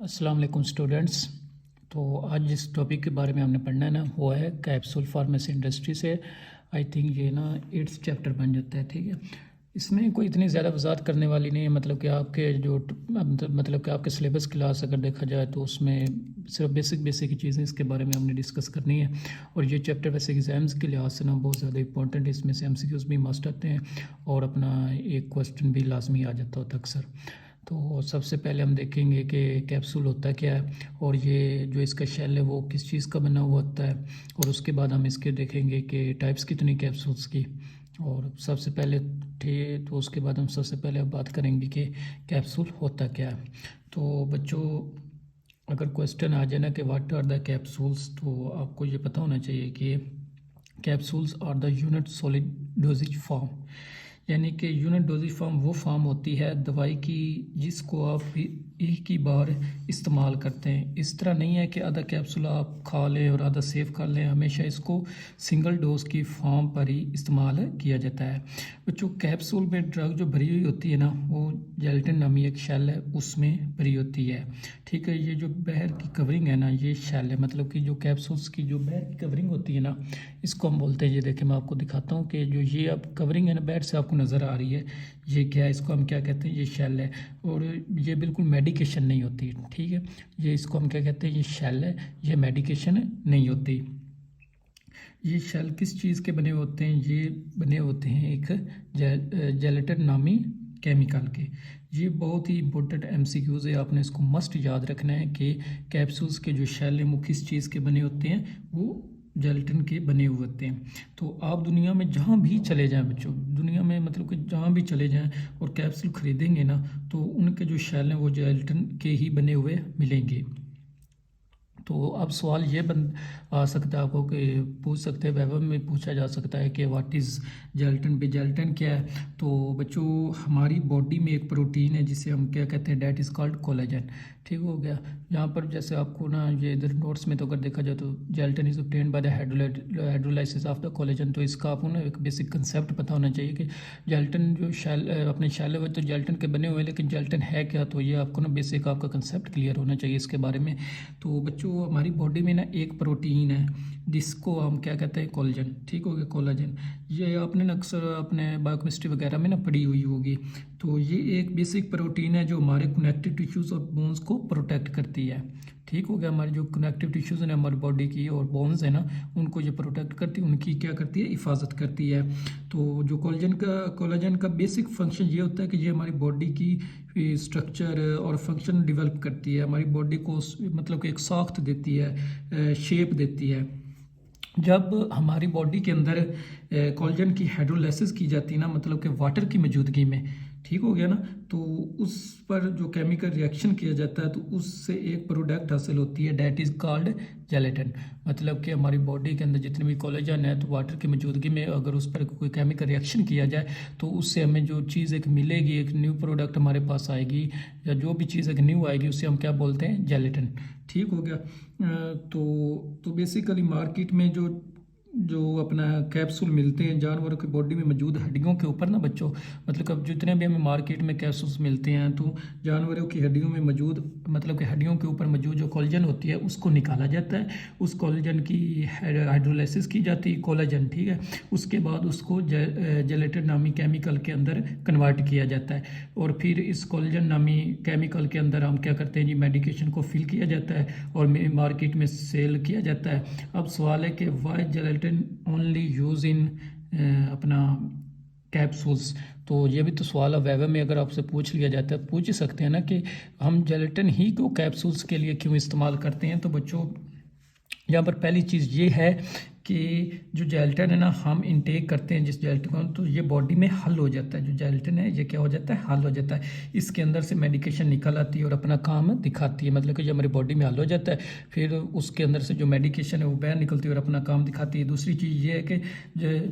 अस्सलाम वालेकुम स्टूडेंट्स। तो आज जिस टॉपिक के बारे में हमने पढ़ना है ना वो है कैप्सूल फार्मेसी इंडस्ट्री से। आई थिंक ये ना 8th चैप्टर बन जाता है। ठीक है, इसमें कोई इतनी ज़्यादा वजाहत करने वाली नहीं है। मतलब कि आपके जो मतलब कि आपके सिलेबस क्लास अगर देखा जाए तो उसमें सिर्फ बेसिक बेसिक चीज़ें इसके बारे में हमने डिस्कस करनी है। और ये चैप्टर वैसे एग्ज़ाम्स के लिहाज से ना बहुत ज़्यादा इंपॉर्टेंट है। इसमें से एमसीक्यूज़ भी मस्ट आते हैं और अपना एक क्वेश्चन भी लाजमी आ जाता होता है अक्सर। तो सबसे पहले हम देखेंगे कि कैप्सूल होता क्या है और ये जो इसका शेल है वो किस चीज़ का बना हुआ होता है। और उसके बाद हम इसके देखेंगे कि टाइप्स कितनी कैप्सूल्स की। और सबसे पहले तो उसके बाद हम सबसे पहले अब बात करेंगे कि कैप्सूल होता क्या है। तो बच्चों, अगर क्वेश्चन आ जाए ना कि व्हाट आर द कैप्सूल्स, तो आपको ये पता होना चाहिए कि capsules are the unit solid dosage form. यानी कि यूनिट डोजेज फॉर्म वो फॉर्म होती है दवाई की जिसको आप एक ही बार इस्तेमाल करते हैं। इस तरह नहीं है कि आधा कैप्सूल आप खा लें और आधा सेव कर लें। हमेशा इसको सिंगल डोज की फॉर्म पर ही इस्तेमाल किया जाता है। बच्चों, कैप्सूल में ड्रग जो भरी हुई होती है ना वो जेलेटिन नामी एक शेल है उसमें भरी होती है। ठीक है, ये जो बाहर की कवरिंग है ना ये शेल है। मतलब कि जो कैप्सूल्स की जो बाहर की कवरिंग होती है ना इसको हम बोलते हैं, ये देखें मैं आपको दिखाता हूँ कि जो ये अब कवरिंग है ना बाहर से आपको नज़र आ रही है ये क्या है, इसको हम क्या कहते हैं, ये शेल है। और ये बिल्कुल मेडिकेशन नहीं होती। ठीक है, ये इसको हम क्या कहते हैं, ये शेल है, ये मेडिकेशन नहीं होती। ये शेल किस चीज़ के बने होते हैं, ये बने होते हैं एक जेलेटिन नामी केमिकल के। ये बहुत ही इंपॉर्टेंट एमसीक्यूज़ है, आपने इसको मस्ट याद रखना है कि कैप्सूल्स के जो शेल हैं वो किस चीज़ के बने होते हैं, वो जेलेटिन के बने हुए होते हैं। तो आप दुनिया में जहाँ भी चले जाएं बच्चों, दुनिया में मतलब कि जहाँ भी चले जाएं और कैप्सूल ख़रीदेंगे ना तो उनके जो शेल हैं वो जेलेटिन के ही बने हुए मिलेंगे। तो अब सवाल ये बन आ सकता है आपको कि पूछ सकते हैं, वैभव में पूछा जा सकता है कि व्हाट इज़ जेलेटिन। भी जेलेटिन क्या है? तो बच्चों, हमारी बॉडी में एक प्रोटीन है जिसे हम क्या कहते हैं, डेट इज़ कॉल्ड कोलेजन। ठीक हो गया। यहाँ पर जैसे आपको ना ये इधर नोट्स में तो अगर देखा जाए तो gelatin is obtained by the hydrolysis of the collagen. तो इसका आपको ना एक बेसिक कंसेप्ट पता होना चाहिए कि जेलेटिन जो अपने शैल है वो तो जेलेटिन के बने हुए हैं, लेकिन जेलेटिन है क्या, तो ये आपको ना बेसिक आपका कंसेप्ट क्लियर होना चाहिए इसके बारे में। तो बच्चों, हमारी बॉडी में ना एक प्रोटीन है जिसको हम क्या कहते हैं, कोलेजन। ठीक हो गया, कोलेजन। ये आपने ना अक्सर अपने बायोकेमिस्ट्री वगैरह में ना पढ़ी हुई होगी। तो ये एक बेसिक प्रोटीन है जो हमारे कनेक्टिव टिश्यूज़ और बोन्स को प्रोटेक्ट करती है। ठीक हो गया, हमारी जो कनेक्टिव टिश्यूज़ हैं हमारी बॉडी की और बोन्स है ना उनको ये प्रोटेक्ट करती है, उनकी क्या करती है, हिफाजत करती है। तो जो कोलेजन का बेसिक फंक्शन ये होता है कि ये हमारी बॉडी की स्ट्रक्चर और फंक्शन डेवलप करती है, हमारी बॉडी को मतलब कि एक साख्त देती है, शेप देती है। जब हमारी बॉडी के अंदर कोलेजन की हाइड्रोलाइसिस की जाती है ना, मतलब कि वाटर की मौजूदगी में, ठीक हो गया ना, तो उस पर जो केमिकल रिएक्शन किया जाता है तो उससे एक प्रोडक्ट हासिल होती है, डेट इज़ कॉल्ड जेलेटिन। मतलब कि हमारी बॉडी के अंदर जितने भी कोलेजन है तो वाटर की मौजूदगी में अगर उस पर कोई केमिकल रिएक्शन किया जाए तो उससे हमें जो चीज़ एक मिलेगी, एक न्यू प्रोडक्ट हमारे पास आएगी या जो भी चीज़ एक न्यू आएगी उसे हम क्या बोलते हैं, जेलेटिन। ठीक हो गया। तो बेसिकली मार्केट में जो अपना कैप्सूल मिलते हैं जानवरों की बॉडी में मौजूद हड्डियों के ऊपर ना बच्चों, मतलब अब जितने भी हमें मार्केट में कैप्सूल्स मिलते हैं तो जानवरों की हड्डियों में मौजूद, मतलब कि हड्डियों के ऊपर मौजूद जो कोलेजन होती है उसको निकाला जाता है। उस कोलेजन की हाइड्रोलाइसिस की जाती है, कोलेजन। ठीक है, उसके बाद उसको जेलेटिन नामी केमिकल के अंदर कन्वर्ट किया जाता है और फिर इस कोलेजन नामी केमिकल के अंदर हम क्या करते हैं जी, मेडिकेशन को फिल किया जाता है और मार्केट में सेल किया जाता है। अब सवाल है कि why gelatin only use in अपना कैप्सूल्स। तो ये भी तो सवाल है, वैवे में अगर आपसे पूछ लिया जाता है, पूछ ही सकते हैं ना कि हम जेलेटिन ही को कैप्सूल्स के लिए क्यों इस्तेमाल करते हैं। तो बच्चों, यहाँ पर पहली चीज़ ये है कि जो जेलेटिन है ना हम इनटेक करते हैं जिस जेलेटिन को, तो ये बॉडी में हल हो जाता है। जो जेलेटिन है ये क्या हो जाता है, हल हो जाता है। इसके अंदर से मेडिकेशन निकल आती है और अपना काम दिखाती है, मतलब कि जो हमारी बॉडी में हल हो जाता है फिर उसके अंदर से जो मेडिकेशन है वो बाहर निकलती है और अपना काम दिखाती है। दूसरी चीज़ ये है कि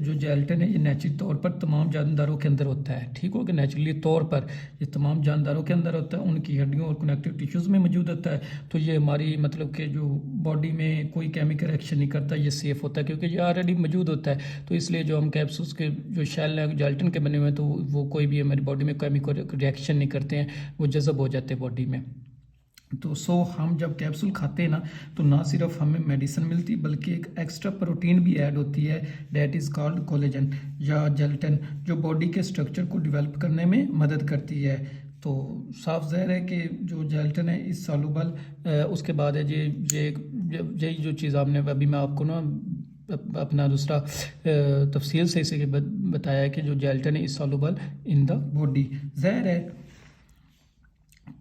जो जेलेटिन है ये नेचुरली तौर पर तमाम जानदारों के अंदर होता है। ठीक हो गया, नेचुरली तौर पर ये तमाम जानदारों के अंदर होता है, उनकी हड्डियों और कनेक्टिव टिश्यूज़ में मौजूद होता है। तो ये हमारी मतलब कि जो बॉडी में कोई केमिकल रिएक्शन नहीं करता, ये सेफ़ होता है क्योंकि ये ऑलरेडी मौजूद होता है। तो इसलिए जो हम कैप्सूल्स के जो शेल हैं जेलेटिन के बने हुए हैं तो वो कोई भी हमारी बॉडी में केमिकल रिएक्शन नहीं करते हैं, वो जज़ब हो जाते हैं बॉडी में। तो हम जब कैप्सूल खाते हैं ना, तो ना सिर्फ हमें मेडिसिन मिलती बल्कि एक एक्स्ट्रा प्रोटीन भी ऐड होती है, डेट इज़ कॉल्ड कोलेजन या जेलेटिन, जो बॉडी के स्ट्रक्चर को डेवलप करने में मदद करती है। तो साफ ज़ाहिर है कि जो जेलेटिन है इस सॉल्युबल, उसके बाद है यही जो चीज़ आपने अभी मैं आपको ना अपना दूसरा तफसील से इसे बताया है कि जो जेलेटिन है is soluble in the body. ज़ाहिर है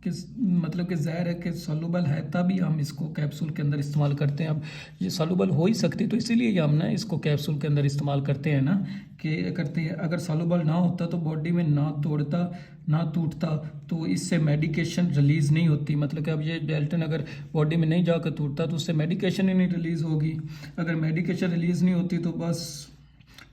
कि मतलब कि ज़ाहिर है कि सॉल्युबल है तभी हम इसको कैप्सूल के अंदर इस्तेमाल करते हैं। अब ये सॉल्युबल हो ही सकती, तो इसीलिए हम ना इसको कैप्सूल के अंदर इस्तेमाल करते हैं ना, कि करते हैं। अगर सॉल्युबल ना होता तो बॉडी में ना तोड़ता ना टूटता, तो इससे मेडिकेशन रिलीज़ नहीं होती। मतलब कि अब ये जेलेटिन अगर बॉडी में नहीं जाकर टूटता तो उससे मेडिकेशन ही नहीं रिलीज़ होगी। अगर मेडिकेशन रिलीज़ नहीं होती तो बस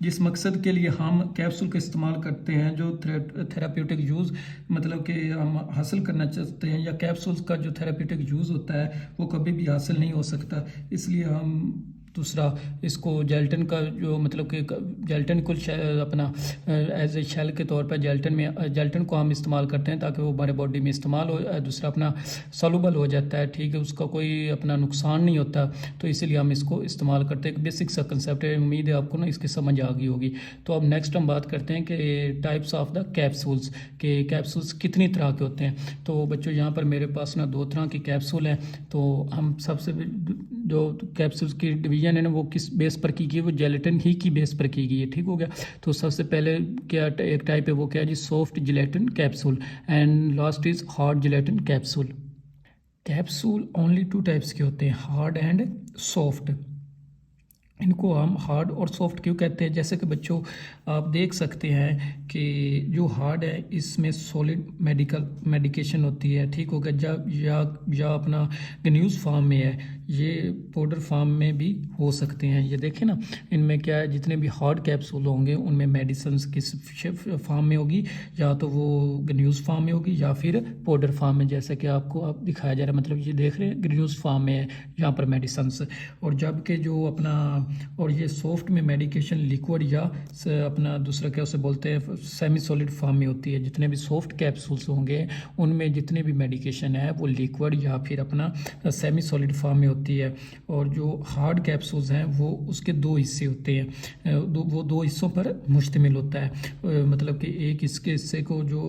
जिस मकसद के लिए हम कैप्सूल का इस्तेमाल करते हैं, जो थेराप्यूटिक यूज़ मतलब कि हम हासिल करना चाहते हैं, या कैप्सूल्स का जो थेराप्यूटिक यूज़ होता है वो कभी भी हासिल नहीं हो सकता। इसलिए हम दूसरा इसको जेलेटिन का जो मतलब कि जेलेटिन को अपना एज ए शेल के तौर पर जेलेटिन को हम इस्तेमाल करते हैं ताकि वो हमारे बॉडी में इस्तेमाल हो। दूसरा अपना सॉल्युबल हो जाता है, ठीक है, उसका कोई अपना नुकसान नहीं होता, तो इसीलिए हम इसको इस्तेमाल करते हैं। एक बेसिक सा कंसेप्ट है, उम्मीद है आपको ना इसकी समझ आ गई होगी। तो अब नेक्स्ट हम बात करते हैं कि टाइप्स ऑफ द कैप्सूल्स, के कैप्सूल्स कितनी तरह के होते हैं। तो बच्चों यहाँ पर मेरे पास ना 2 तरह की कैप्सूल हैं। तो हम सबसे जो कैप्सूल्स की डिवीजन है ना वो किस बेस पर की गई है, वो जेलेटिन ही की बेस पर की गई है, ठीक हो गया। तो सबसे पहले क्या एक टाइप है वो क्या है जी, soft gelatin capsule, and last is hard gelatin capsule. Capsule only 2 types के होते हैं, हार्ड एंड सॉफ्ट। इनको हम हार्ड और सॉफ्ट क्यों कहते हैं, जैसे कि बच्चों आप देख सकते हैं कि जो हार्ड है इसमें सॉलिड मेडिकेशन होती है, ठीक हो गया। जब या अपना गन्यूज़ फॉर्म में है, ये पाउडर फॉर्म में भी हो सकते हैं। ये देखें ना, इनमें क्या है, जितने भी हार्ड कैप्सूल होंगे उनमें मेडिसिन किस फॉर्म में होगी, या तो वो गन्यूज़ फॉर्म में होगी या फिर पाउडर फॉर्म में, जैसे कि आपको अब दिखाया जा रहा है। मतलब ये देख रहे हैं गन्यूज़ फॉर्म में है यहाँ पर मेडिसिन। और जबकि जो अपना और ये सॉफ्ट में मेडिकेशन लिक्विड या अपना दूसरा क्या उसे बोलते हैं सेमी सॉलिड फॉर्म में होती है। जितने भी सॉफ्ट कैप्सूल्स होंगे उनमें जितने भी मेडिकेशन है वो लिक्विड या फिर अपना सेमी सॉलिड फॉर्म में होती है। और जो हार्ड कैप्सूल्स हैं वो उसके 2 हिस्से होते हैं, वो 2 हिस्सों पर मुश्तमिल होता है। मतलब कि एक इसके हिस्से को जो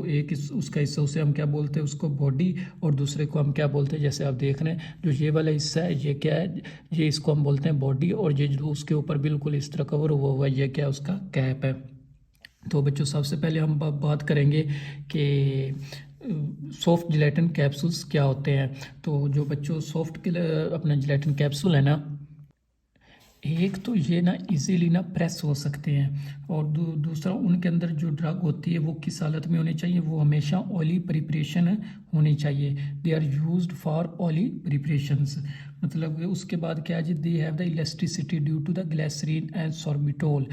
उसका हिस्सा उसे हम क्या बोलते हैं, उसको बॉडी, और दूसरे को हम क्या बोलते हैं, जैसे आप देख रहे हैं जो ये वाला हिस्सा है ये क्या है, ये इसको हम बोलते हैं बॉडी, और ये जो उसके ऊपर बिल्कुल इस तरह कवर हुआ हुआ ये क्या उसका कैप है। तो बच्चों सबसे पहले हम बात करेंगे कि सॉफ्ट जेलेटिन कैप्सूल्स क्या होते हैं। तो जो बच्चों सॉफ्ट अपना जेलेटिन कैप्सूल है ना, एक तो ये ना इजीली ना प्रेस हो सकते हैं, और दूसरा उनके अंदर जो ड्रग होती है वो किस हालत में होनी चाहिए, वो हमेशा ऑयली प्रिपरेशन होनी चाहिए। They are used for oily preparations. मतलब उसके बाद क्या है जी, they have the elasticity due to the glycerin and sorbitol.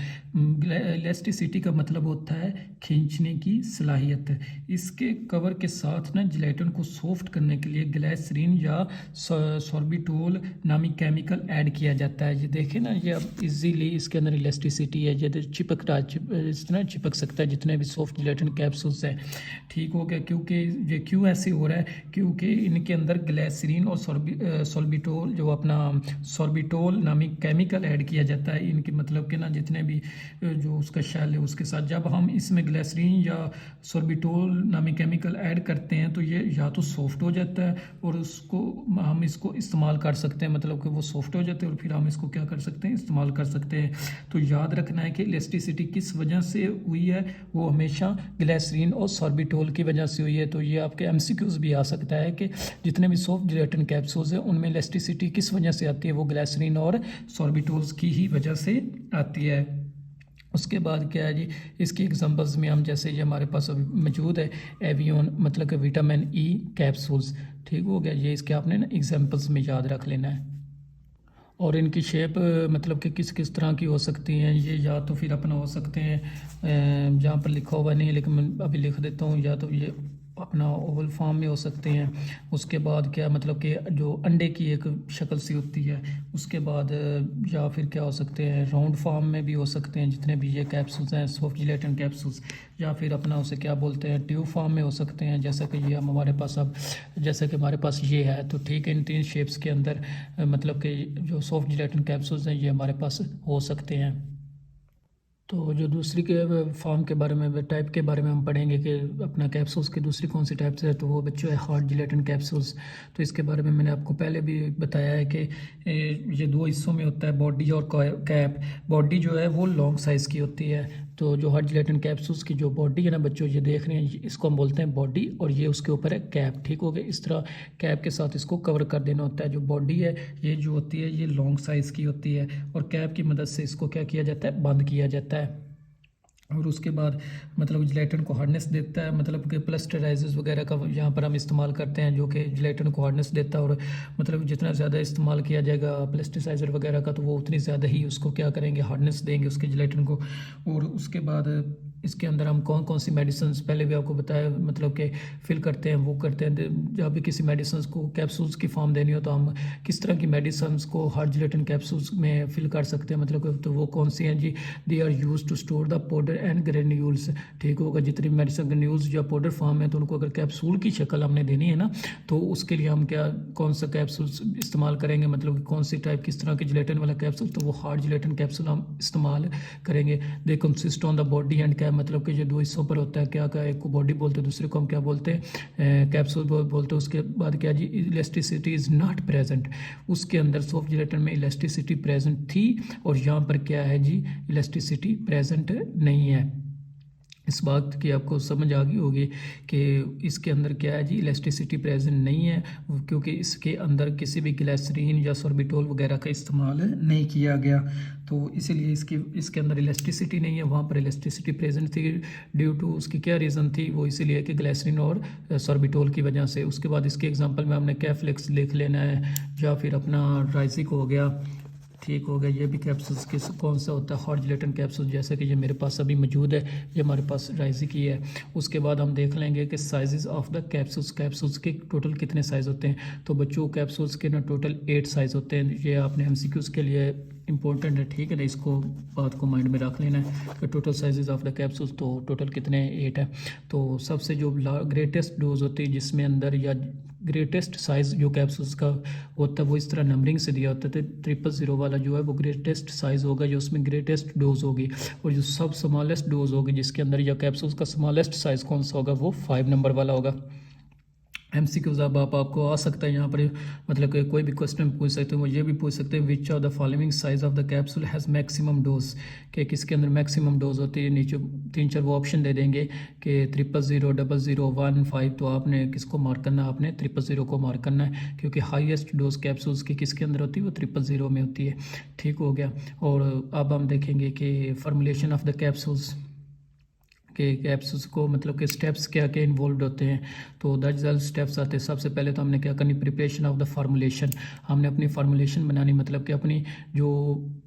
Elasticity का मतलब होता है खींचने की सलाहियत। इसके कवर के साथ ना जेलेटिन को सॉफ्ट करने के लिए ग्लिसरीन या सॉर्बिटोल नामी केमिकल ऐड किया जाता है। ये देखें ना, ये अब इजीली इसके अंदर इलास्टिसिटी है, ये इस तरह चिपक सकता है जितने भी सॉफ्ट जेलेटिन कैप्सूल्स हैं, ठीक हो गया। क्योंकि ये क्यों ऐसे हो रहा है, क्योंकि इनके अंदर ग्लिसरीन और सॉर्बिटोल जो अपना सॉर्बिटोल नामी केमिकल ऐड किया जाता है। इनके मतलब कि ना जितने भी जो उसका शेल है उसके साथ जब हम इसमें ग्लिसरीन या सॉर्बिटोल नामी केमिकल ऐड करते हैं तो ये या तो सॉफ्ट हो जाता है और उसको हम इसको इस्तेमाल कर सकते हैं, मतलब कि वो सॉफ्ट हो जाते हैं और फिर हम इसको क्या कर सकते हैं, इस्तेमाल कर सकते हैं। तो याद रखना है कि इलास्टिसिटी किस वजह से हुई है, वो हमेशा ग्लिसरीन और सॉर्बिटोल की वजह से हुई है। तो ये आपके एमसीक्यूज भी आ सकता है कि जितने भी सॉफ्ट जेलेटिन कैप्सूल्स हैं उनमें इलास्टिसिटी किस वजह से आती है, वो ग्लिसरीन और सॉर्बिटोल्स की ही वजह से आती है। उसके बाद क्या है जी, इसकी एग्जांपल्स में हम जैसे ये हमारे पास अभी मौजूद है एवियन, मतलब कि विटामिन ई कैप्सूल्स, ठीक हो गया। ये इसके आपने ना एग्जांपल्स में याद रख लेना है। और इनकी शेप मतलब कि किस किस तरह की हो सकती हैं, ये या तो फिर अपना हो सकते हैं जहाँ पर लिखा हुआ नहीं लेकिन मैं अभी लिख देता हूँ, या तो ये अपना ओवल फॉर्म में हो सकते हैं। उसके बाद क्या मतलब कि जो अंडे की एक शक्ल सी होती है, उसके बाद या फिर क्या हो सकते हैं राउंड फॉर्म में भी हो सकते हैं जितने भी ये कैप्सूल्स हैं सॉफ्ट जिलेटिन कैप्सूल्स, या फिर अपना उसे क्या बोलते हैं ट्यूब फॉर्म में हो सकते हैं, जैसा कि ये हमारे पास अब जैसे कि हमारे पास ये है। तो ठीक है, इन 3 शेप्स के अंदर मतलब कि जो सॉफ्ट जिलेटिन कैप्सूल्स हैं ये हमारे पास हो सकते हैं। तो जो दूसरी के फॉर्म के बारे में टाइप के बारे में हम पढ़ेंगे कि अपना कैप्सूल्स की दूसरी कौन सी टाइप्स है, तो वो बच्चों है हार्ड जिलेटिन कैप्सूल्स। तो इसके बारे में मैंने आपको पहले भी बताया है कि ये 2 हिस्सों में होता है, बॉडी और कैप। बॉडी जो है वो लॉन्ग साइज़ की होती है। तो जो हार्ड जिलेटिन कैप्सूल्स की जो बॉडी है ना बच्चों, ये देख रहे हैं, इसको हम बोलते हैं बॉडी, और ये उसके ऊपर है कैप। ठीक हो गया, इस तरह कैप के साथ इसको कवर कर देना होता है। जो बॉडी है ये जो होती है ये लॉन्ग साइज़ की होती है, और कैप की मदद से इसको क्या किया जाता है, बंद किया जाता है। और उसके बाद मतलब जिलेटिन को हार्डनेस देता है, मतलब कि प्लास्टराइजर्स वगैरह का यहाँ पर हम इस्तेमाल करते हैं जो कि जिलेटिन को हार्डनेस देता है। और मतलब जितना ज़्यादा इस्तेमाल किया जाएगा प्लास्टिसाइज़र वगैरह का, तो वो उतनी ज़्यादा ही उसको क्या करेंगे, हार्डनेस देंगे उसके जिलेटिन को। और उसके बाद इसके अंदर हम कौन कौन सी मेडिसिन पहले भी आपको बताया, मतलब कि फिल करते हैं, वो करते हैं। जब भी किसी मेडिसिन को कैप्सूल्स की फॉर्म देनी हो तो हम किस तरह की मेडिसिन को हार्ड जिलेटिन कैप्सूल्स में फिल कर सकते हैं, मतलब तो वो कौन सी हैं जी। They are use to store the powder and granules. ठीक होगा, जितनी मेडिसिन ग्रेन्यूल्स या पाउडर फॉर्म है तो उनको अगर कैप्सूल की शक्ल हमने देनी है ना, तो उसके लिए हम क्या कौन सा कैप्सूल्स इस्तेमाल करेंगे, मतलब कि कौन सी टाइप किस तरह के जिलेटिन वाला कैप्सूल, तो वो हार्ड जिलेटिन कैप्सूल हम इस्तेमाल करेंगे। They consist on the body and cap, मतलब कि जो 2 हिस्सों पर होता है, क्या क्या, एक को बॉडी बोलते हैं, दूसरे को हम क्या बोलते हैं, कैप्सूल बोलते हैं। उसके बाद क्या जी, इलास्टिसिटी इज़ नॉट प्रेजेंट। उसके अंदर सॉफ्ट जिलेटिन में इलास्टिसिटी प्रेजेंट थी, और यहाँ पर क्या है जी, इलास्टिसिटी प्रेजेंट नहीं है। इस बात की आपको समझ आ गई होगी कि इसके अंदर क्या है जी, इलास्टिसिटी प्रेजेंट नहीं है, क्योंकि इसके अंदर किसी भी ग्लिसरीन या सॉर्बिटोल वगैरह का इस्तेमाल नहीं किया गया। तो इसीलिए इसके अंदर इलास्टिसिटी नहीं है, वहाँ पर इलास्टिसिटी प्रेजेंट थी। ड्यू टू उसकी क्या रीज़न थी, वो इसीलिए कि ग्लिसरीन और सॉर्बिटोल की वजह से। उसके बाद इसके एग्जांपल में हमने कैफ्लेक्स लिख लेना है, या फिर अपना राइजिक हो गया। ठीक हो गया, ये भी कैप्सूल्स किस कौन सा होता है, हार्ड जिलेटिन कैप्सूल, जैसे कि ये मेरे पास अभी मौजूद है, ये हमारे पास राइजिक ही है। उसके बाद हम देख लेंगे कि साइजेस ऑफ द कैप्सूल्स के टोटल कितने साइज़ होते हैं। तो बच्चों कैप्सूल्स के ना टोटल 8 साइज़ होते हैं। ये आपने MCQs के लिए इंपॉर्टेंट है, ठीक है ना, इसको बात को माइंड में रख लेना है कि total sizes of the capsules, तो टोटल कितने 8 है। तो सबसे जो ग्रेटेस्ट डोज होती है जिसमें अंदर, या ग्रेटेस्ट साइज़ जो कैप्सूल्स का होता है वो इस तरह नंबरिंग से दिया होता है। तो 000 वाला जो है वो ग्रेटेस्ट साइज़ होगा, जो उसमें ग्रेटेस्ट डोज होगी। और जो सब स्मॉलेस्ट डोज होगी जिसके अंदर या कैप्सूल्स का स्मॉलेस्ट साइज़ कौन सा होगा, वो 5 नंबर वाला होगा। MCQs अब आपको आ सकता है यहाँ पर, मतलब कि कोई भी क्वेश्चन पूछ सकते हैं, वो ये भी पूछ सकते हैं which of the following size of the capsule has maximum dose, कि किसके अंदर मैक्सिमम डोज होती है। नीचे 3-4 वो ऑप्शन दे देंगे कि 000, 00, 1, 5। तो आपने किसको मार्क करना है, आपने 000 को मार्क करना है, क्योंकि हाईएस्ट डोज कैप्सूल्स की किसके अंदर होती है, वो 000 में होती है। ठीक हो गया। और अब हम देखेंगे कि फार्मूलेशन ऑफ द कैप्सूल्स के कैप्सूल्स को, मतलब कि स्टेप्स क्या क्या इन्वॉल्व होते हैं। तो 10 स्टेप्स आते हैं। सबसे पहले तो हमने क्या करनी, प्रिपरेशन ऑफ द फार्मूलेशन। हमने अपनी फार्मूलेशन बनानी, मतलब कि अपनी जो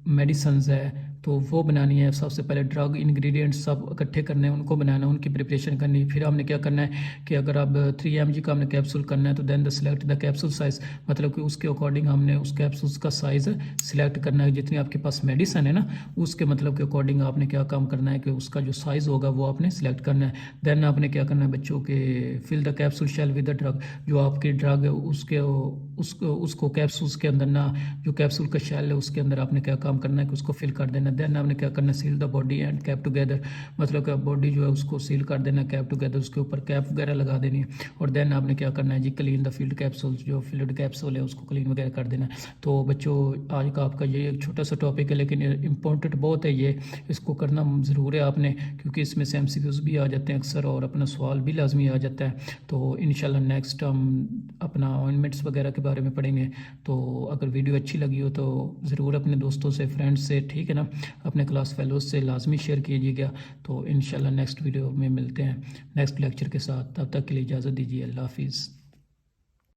मेडिसन्स है तो वो बनानी है। सबसे पहले ड्रग इंग्रेडिएंट्स सब इकट्ठे करने हैं, उनको बनाना है, उनकी प्रिपरेशन करनी है। फिर हमने क्या करना है कि अगर अब 3 mg का हमने कैप्सूल करना है तो then the select the capsule size, मतलब कि उसके अकॉर्डिंग हमने उस कैप्सूल्स का साइज़ सिलेक्ट करना है। जितनी आपके पास मेडिसन है ना, उसके मतलब के अकॉर्डिंग आपने क्या काम करना है कि उसका जो साइज़ होगा वो आपने सिलेक्ट करना है। देन आपने क्या करना है बच्चों के, fill the capsule shell with the drug. जो आपकी ड्रग है उसको कैप्सूल्स के अंदर ना, जो कैप्सूल का शेल है उसके अंदर आपने क्या काम करना है कि उसको फिल कर देना। देन आपने क्या करना है, seal the body and cap together, मतलब कि बॉडी जो है उसको सील कर देना, कैप टुगेदर, उसके ऊपर कैप वगैरह लगा देनी है। और देन आपने क्या करना है जी, क्लीन द फील्ड कैप्सूल्स, जो फील्ड कैप्सूल है उसको क्लीन वगैरह कर देना। तो बच्चों आज का आपका ये एक छोटा सा टॉपिक है, लेकिन इंपॉर्टेंट बहुत है ये, इसको करना ज़रूर है आपने, क्योंकि इसमें से MCQs भी आ जाते हैं अक्सर, और अपना सवाल भी लाजमी आ जाता है। तो इंशाल्लाह नेक्स्ट हम अपना ऑइंटमेंट्स वगैरह के बारे में पढ़ेंगे। तो अगर वीडियो अच्छी लगी हो तो ज़रूर अपने दोस्तों से, फ्रेंड्स से, ठीक है ना, अपने क्लास फेलोज़ से लाजमी शेयर कीजिएगा। तो इंशाल्लाह नेक्स्ट वीडियो में मिलते हैं नेक्स्ट लेक्चर के साथ। तब तक के लिए इजाज़त दीजिए। अल्लाह हाफिज़।